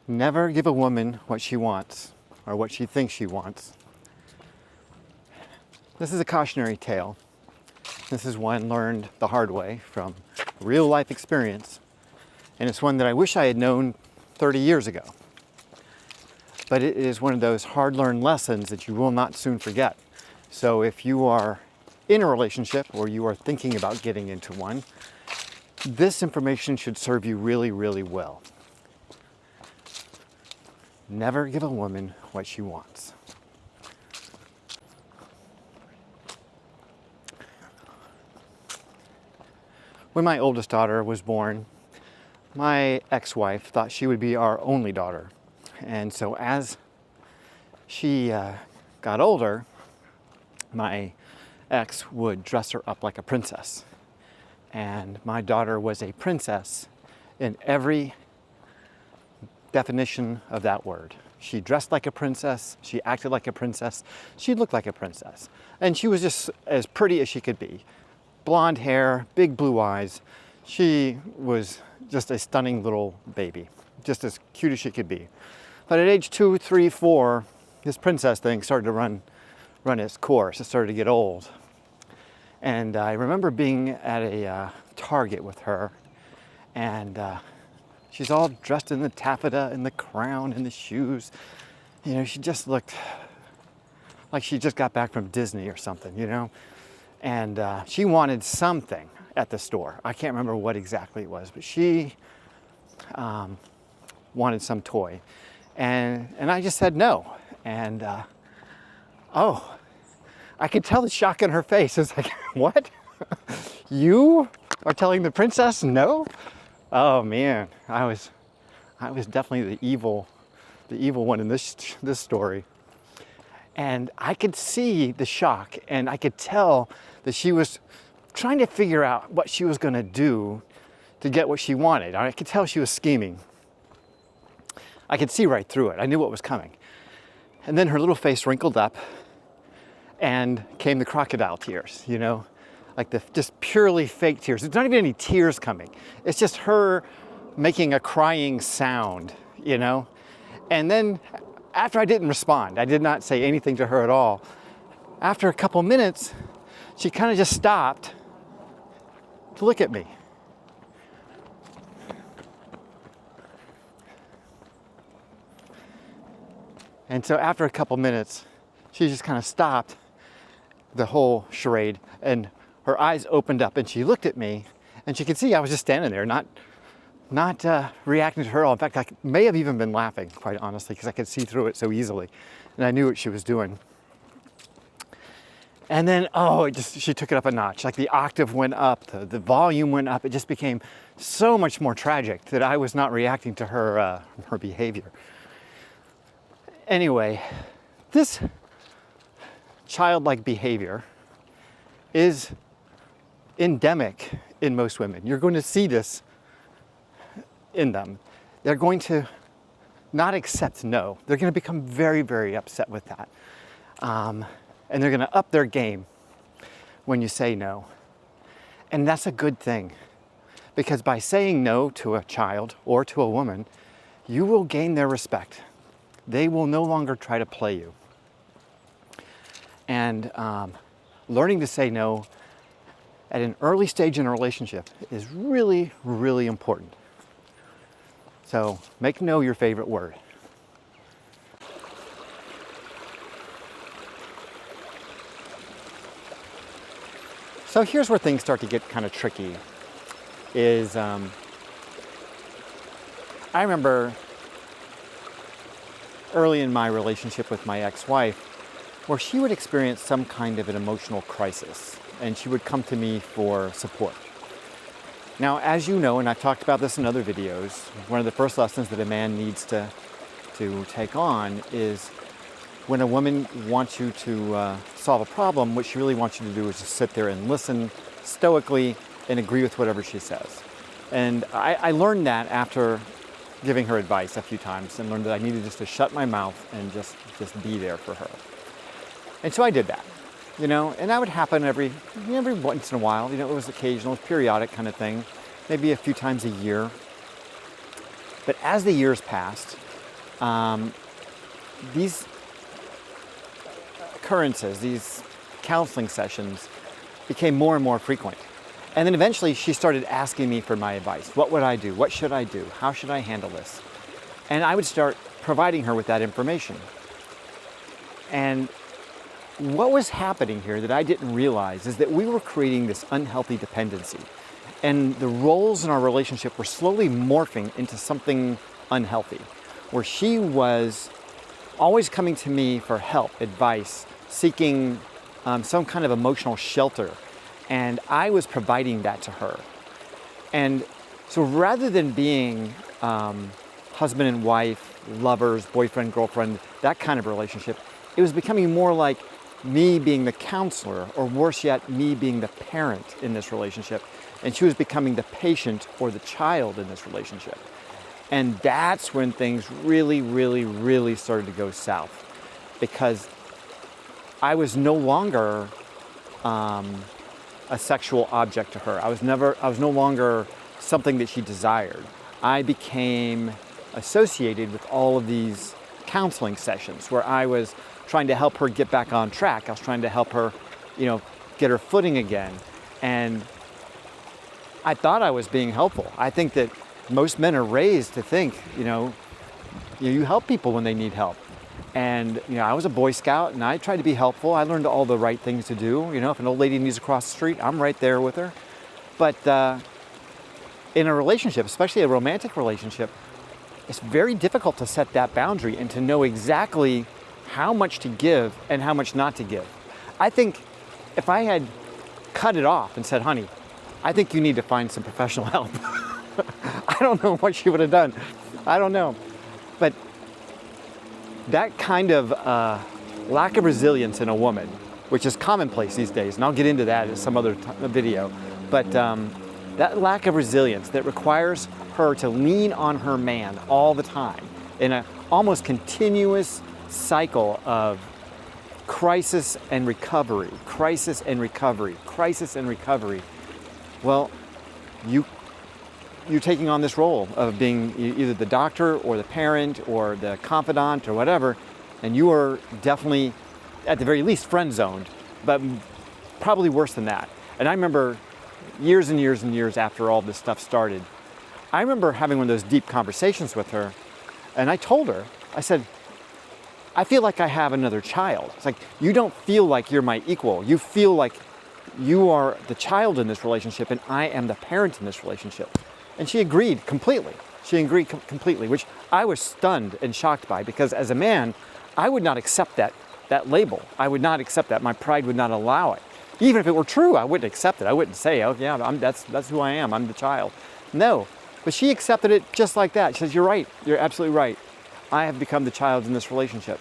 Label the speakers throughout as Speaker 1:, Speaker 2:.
Speaker 1: Never give a woman what she wants or what she thinks she wants. This is a cautionary tale. This is one learned the hard way from real life experience. And it's one that I wish I had known 30 years ago. But it is one of those hard-learned lessons that you will not soon forget. So if you are in a relationship or you are thinking about getting into one, this information should serve you really, really well. Never give a woman what she wants. When my oldest daughter was born, my ex-wife thought she would be our only daughter. And so as she got older, my ex would dress her up like a princess. And my daughter was a princess in every definition of that word. She dressed like a princess, she acted like a princess, she looked like a princess. And she was just as pretty as she could be. Blonde hair, big blue eyes. She was just a stunning little baby, just as cute as she could be. But at age 2, 3, 4, this princess thing started to run its course. It started to get old. And I remember being at a Target with her, and she's all dressed in the taffeta and the crown and the shoes. You know, she just looked like she just got back from Disney or something, you know? And she wanted something at the store. I can't remember what exactly it was, but she wanted some toy. And I just said no. And oh, I could tell the shock in her face. It's like, what? You are telling the princess no? Oh man, I was definitely the evil one in this story. And I could see the shock, and I could tell that she was trying to figure out what she was going to do to get what she wanted. I could tell she was scheming. I could see right through it. I knew what was coming. And then her little face wrinkled up, and came the crocodile tears, you know, like the just purely fake tears. There's not even any tears coming. It's just her making a crying sound, you know. And then after I didn't respond, I did not say anything to her at all. After a couple minutes, she kind of just stopped to look at me. And so after a couple minutes, she just kind of stopped the whole charade, and her eyes opened up, and she looked at me, and she could see I was just standing there, not reacting to her at all. In fact, I may have even been laughing, quite honestly, because I could see through it so easily, and I knew what she was doing. And then, she took it up a notch. Like the octave went up, the volume went up. It just became so much more tragic that I was not reacting to her behavior. Anyway, this childlike behavior is endemic in most women. You're going to see this in them. They're going to not accept no. They're going to become very, very upset with that. And they're going to up their game when you say no. And that's a good thing, because by saying no to a child or to a woman, you will gain their respect. They will no longer try to play you. And learning to say no at an early stage in a relationship is really, really important. So make no your favorite word. So here's where things start to get kind of tricky. I remember early in my relationship with my ex-wife, where she would experience some kind of an emotional crisis, and she would come to me for support. Now, as you know, and I've talked about this in other videos, one of the first lessons that a man needs to take on is when a woman wants you to solve a problem, what she really wants you to do is just sit there and listen stoically and agree with whatever she says. And I learned that after giving her advice a few times, and learned that I needed just to shut my mouth and just be there for her. And so I did that, you know, and that would happen every once in a while. You know, it was occasional, it was periodic kind of thing, maybe a few times a year. But as the years passed, these occurrences, these counseling sessions became more and more frequent. And then eventually she started asking me for my advice. What would I do? What should I do? How should I handle this? And I would start providing her with that information. And what was happening here that I didn't realize is that we were creating this unhealthy dependency. And the roles in our relationship were slowly morphing into something unhealthy, where she was always coming to me for help, advice, seeking some kind of emotional shelter. And I was providing that to her. And so rather than being husband and wife, lovers, boyfriend, girlfriend, that kind of relationship, it was becoming more like me being the counselor, or worse yet, me being the parent in this relationship. And she was becoming the patient or the child in this relationship. And that's when things really, really, really started to go south, because I was no longer a sexual object to her. I was no longer something that she desired. I became associated with all of these counseling sessions where I was trying to help her get back on track. I was trying to help her, get her footing again. And I thought I was being helpful. I think that most men are raised to think, you help people when they need help. And, I was a Boy Scout and I tried to be helpful. I learned all the right things to do. If an old lady needs to cross the street, I'm right there with her. But in a relationship, especially a romantic relationship, it's very difficult to set that boundary and to know exactly how much to give and how much not to give. I think if I had cut it off and said, honey, I think you need to find some professional help. I don't know what she would have done. I don't know. But that kind of lack of resilience in a woman, which is commonplace these days, and I'll get into that in some other video, but that lack of resilience that requires her to lean on her man all the time in an almost continuous cycle of crisis and recovery, crisis and recovery, crisis and recovery. Well, you're taking on this role of being either the doctor or the parent or the confidant or whatever, and you are definitely, at the very least, friend zoned, but probably worse than that. And I remember years and years and years after all this stuff started, I remember having one of those deep conversations with her, and I told her, I said, I feel like I have another child. It's like, you don't feel like you're my equal. You feel like you are the child in this relationship and I am the parent in this relationship. And she agreed completely. She agreed completely, which I was stunned and shocked by, because as a man, I would not accept that label. I would not accept that. My pride would not allow it. Even if it were true, I wouldn't accept it. I wouldn't say, oh yeah, that's who I am. I'm the child. No, but she accepted it just like that. She says, you're right. You're absolutely right. I have become the child in this relationship.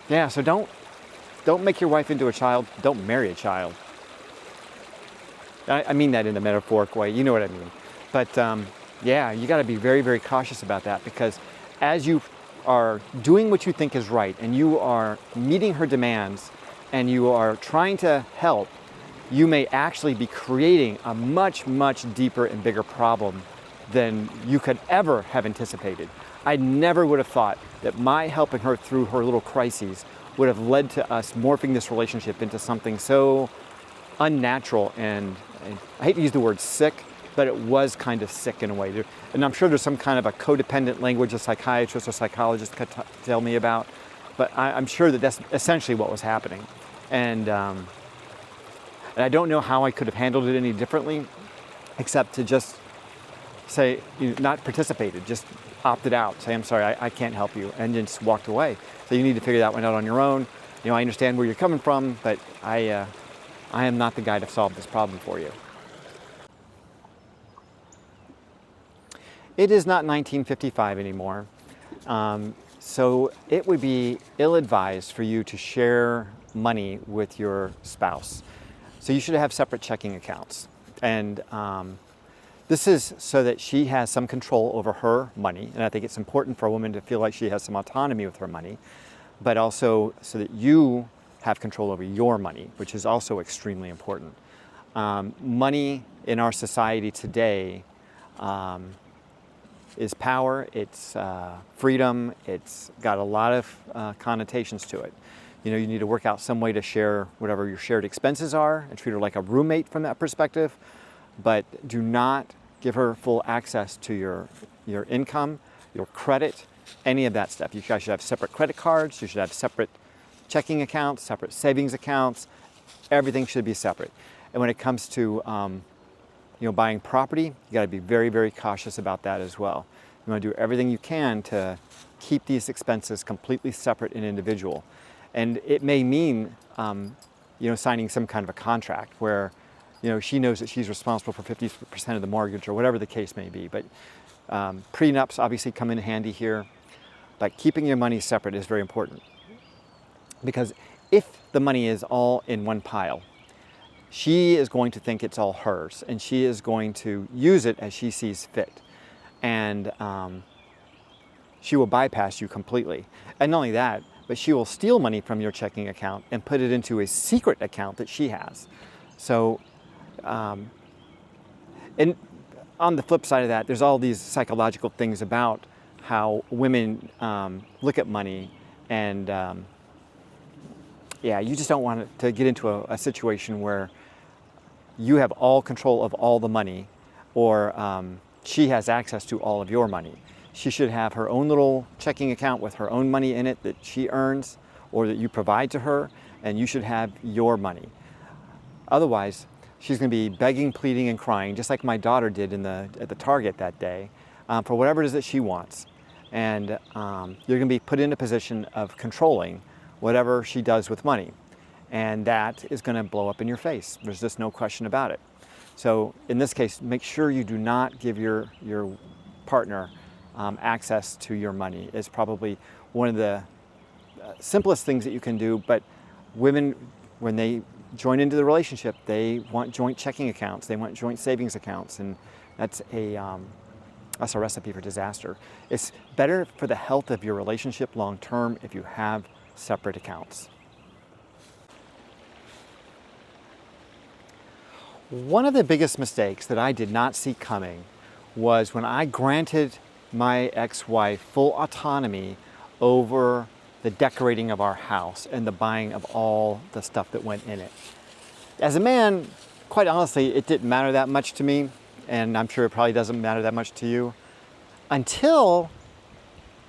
Speaker 1: Yeah, so don't make your wife into a child. Don't marry a child. I mean that in a metaphoric way. You know what I mean. But yeah, you got to be very, very cautious about that, because as you are doing what you think is right and you are meeting her demands and you are trying to help, you may actually be creating a much, much deeper and bigger problem than you could ever have anticipated. I never would have thought that my helping her through her little crises would have led to us morphing this relationship into something so unnatural and I hate to use the word sick, but it was kind of sick in a way. And I'm sure there's some kind of a codependent language a psychiatrist or psychologist could tell me about, but I'm sure that that's essentially what was happening. And I don't know how I could have handled it any differently, except to just say, not participated, just opted out, say, I'm sorry, I can't help you, and then just walked away. So you need to figure that one out on your own. I understand where you're coming from, but I am not the guy to solve this problem for you. It is not 1955 anymore, so it would be ill-advised for you to share money with your spouse. So you should have separate checking accounts. And this is so that she has some control over her money, and I think it's important for a woman to feel like she has some autonomy with her money, but also so that you have control over your money, which is also extremely important. Money in our society today is power, it's freedom, it's got a lot of connotations to it. You know, you need to work out some way to share whatever your shared expenses are and treat her like a roommate from that perspective, but do not give her full access to your income, your credit, any of that stuff. You guys should have separate credit cards, you should have separate checking accounts, separate savings accounts, everything should be separate. And when it comes to buying property, you got to be very, very cautious about that as well. You want to do everything you can to keep these expenses completely separate and individual. And it may mean, signing some kind of a contract where, she knows that she's responsible for 50% of the mortgage or whatever the case may be. But prenups obviously come in handy here. But keeping your money separate is very important. Because if the money is all in one pile, she is going to think it's all hers, and she is going to use it as she sees fit. And she will bypass you completely. And not only that, but she will steal money from your checking account and put it into a secret account that she has. So, and on the flip side of that, there's all these psychological things about how women look at money, and you just don't want to get into a situation where you have all control of all the money, or she has access to all of your money. She should have her own little checking account with her own money in it that she earns or that you provide to her, and you should have your money. Otherwise, she's going to be begging, pleading, and crying, just like my daughter did at the Target that day, for whatever it is that she wants. And you're going to be put in a position of controlling whatever she does with money. And that is going to blow up in your face. There's just no question about it. So in this case, make sure you do not give your partner access to your money. It's probably one of the simplest things that you can do, but women, when they join into the relationship, they want joint checking accounts, they want joint savings accounts, and that's a recipe for disaster. It's better for the health of your relationship long term if you have separate accounts. One of the biggest mistakes that I did not see coming was when I granted my ex-wife full autonomy over the decorating of our house and the buying of all the stuff that went in it. As a man, quite honestly, it didn't matter that much to me, and I'm sure it probably doesn't matter that much to you, until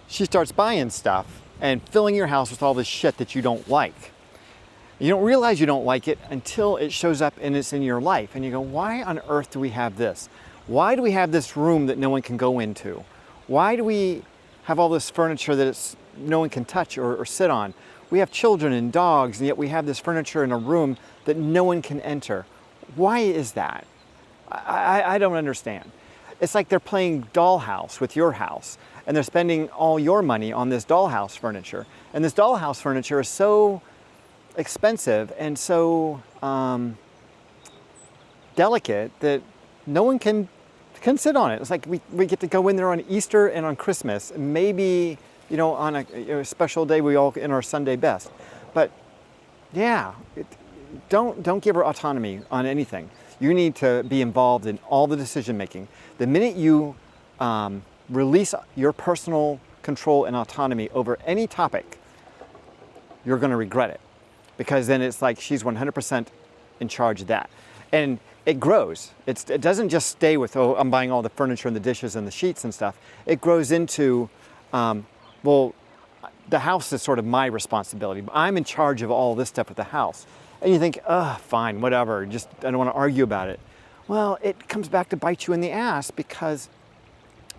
Speaker 1: she starts buying stuff and filling your house with all this shit that you don't like. You don't realize you don't like it until it shows up and it's in your life. And you go, why on earth do we have this? Why do we have this room that no one can go into? Why do we have all this furniture that no one can touch or sit on? We have children and dogs, and yet we have this furniture in a room that no one can enter. Why is that? I don't understand. It's like they're playing dollhouse with your house, and they're spending all your money on this dollhouse furniture. And this dollhouse furniture is so expensive and so delicate that no one can sit on it. It's like we get to go in there on Easter and on Christmas, maybe on a special day we all in our Sunday best. But yeah, don't give her autonomy on anything. You need to be involved in all the decision making. The minute you release your personal control and autonomy over any topic, you're going to regret it, because then it's like she's 100% in charge of that. And it grows. It doesn't just stay with, oh, I'm buying all the furniture and the dishes and the sheets and stuff. It grows into, well, the house is sort of my responsibility. I'm in charge of all this stuff with the house. And you think, fine, whatever, I don't want to argue about it. Well, it comes back to bite you in the ass, because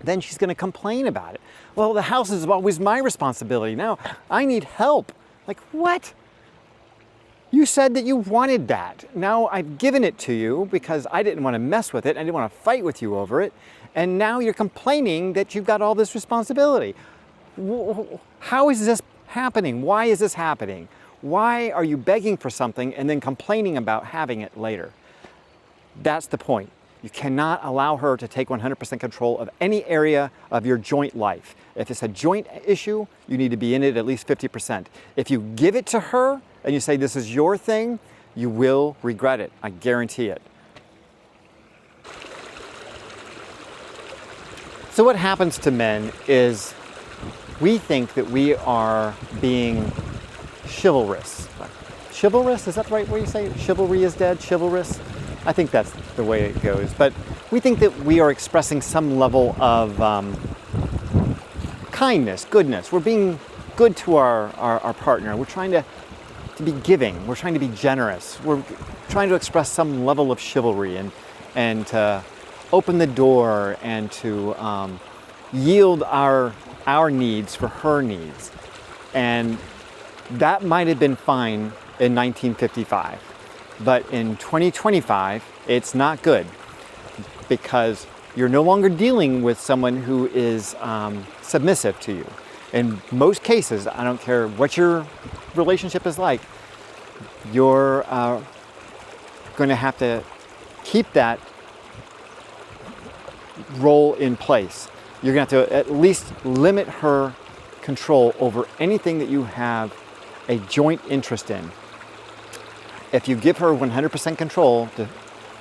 Speaker 1: then she's going to complain about it. Well, the house is always my responsibility. Now I need help. Like, what? You said that you wanted that. Now I've given it to you because I didn't want to mess with it. I didn't want to fight with you over it. And now you're complaining that you've got all this responsibility. How is this happening? Why is this happening? Why are you begging for something and then complaining about having it later? That's the point. You cannot allow her to take 100% control of any area of your joint life. If it's a joint issue, you need to be in it at least 50%. If you give it to her and you say this is your thing, you will regret it. I guarantee it. So what happens to men is we think that we are being chivalrous. Chivalrous, is that the right way you say it? Chivalry is dead, chivalrous? I think that's the way it goes. But we think that we are expressing some level of kindness, goodness. We're being good to our partner. We're trying to be giving. We're trying to be generous. We're trying to express some level of chivalry and to open the door and to yield our needs for her needs. And that might have been fine in 1955. But in 2025, it's not good, because you're no longer dealing with someone who is submissive to you. In most cases, I don't care what your relationship is like, you're going to have to keep that role in place. You're going to have to at least limit her control over anything that you have a joint interest in. If you give her 100% control,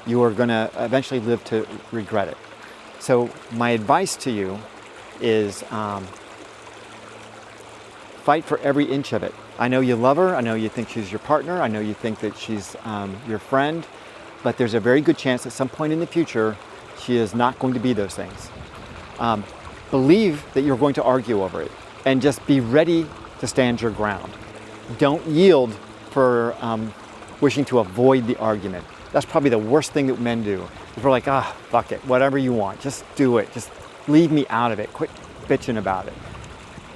Speaker 1: you are going to eventually live to regret it. So my advice to you is fight for every inch of it. I know you love her. I know you think she's your partner. I know you think that she's your friend. But there's a very good chance at some point in the future, she is not going to be those things. Believe that you're going to argue over it, and just be ready to stand your ground. Don't yield for wishing to avoid the argument. That's probably the worst thing that men do. We're like, fuck it, whatever you want, just do it. Just leave me out of it. Quit bitching about it.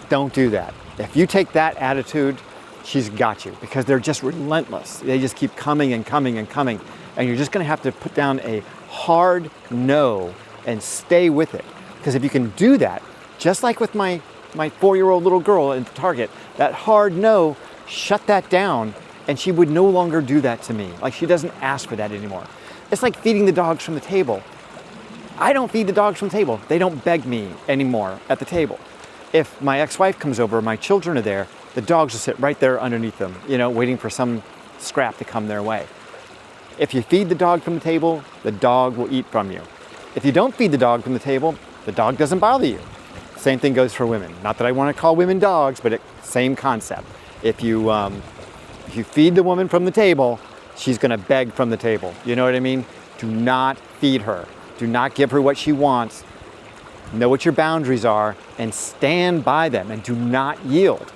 Speaker 1: Don't do that. If you take that attitude, she's got you, because they're just relentless. They just keep coming and coming and coming. And you're just gonna have to put down a hard no and stay with it. Because if you can do that, just like with my 4-year-old little girl at Target, that hard no, shut that down, and she would no longer do that to me. Like, she doesn't ask for that anymore. It's like feeding the dogs from the table. I don't feed the dogs from the table. They don't beg me anymore at the table. If my ex-wife comes over, my children are there, the dogs will sit right there underneath them, waiting for some scrap to come their way. If you feed the dog from the table, the dog will eat from you. If you don't feed the dog from the table, the dog doesn't bother you. Same thing goes for women. Not that I want to call women dogs, but same concept. If you feed the woman from the table, she's going to beg from the table. You know what I mean? Do not feed her. Do not give her what she wants. Know what your boundaries are and stand by them, and do not yield.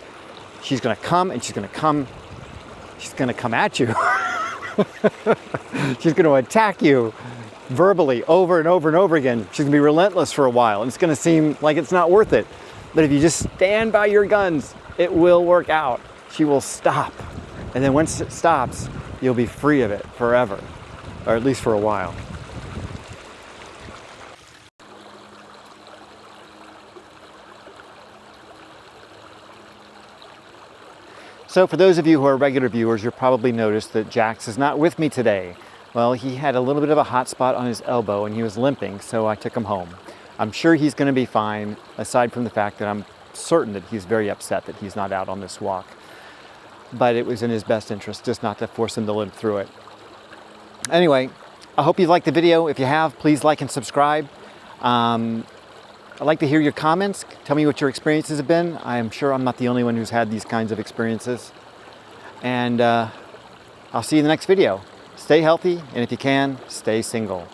Speaker 1: She's going to come and she's going to come at you. She's going to attack you verbally over and over and over again. She's going to be relentless for a while, and it's going to seem like it's not worth it. But if you just stand by your guns, it will work out. She will stop. And then once it stops, you'll be free of it forever, or at least for a while. So for those of you who are regular viewers, you'll probably notice that Jax is not with me today. Well, he had a little bit of a hot spot on his elbow and he was limping, so I took him home. I'm sure he's going to be fine, aside from the fact that I'm certain that he's very upset that he's not out on this walk. But it was in his best interest just not to force him to limp through it. Anyway, I hope you liked the video. If you have, please like and subscribe. I'd like to hear your comments. Tell me what your experiences have been. I'm sure I'm not the only one who's had these kinds of experiences. And I'll see you in the next video. Stay healthy, and if you can, stay single.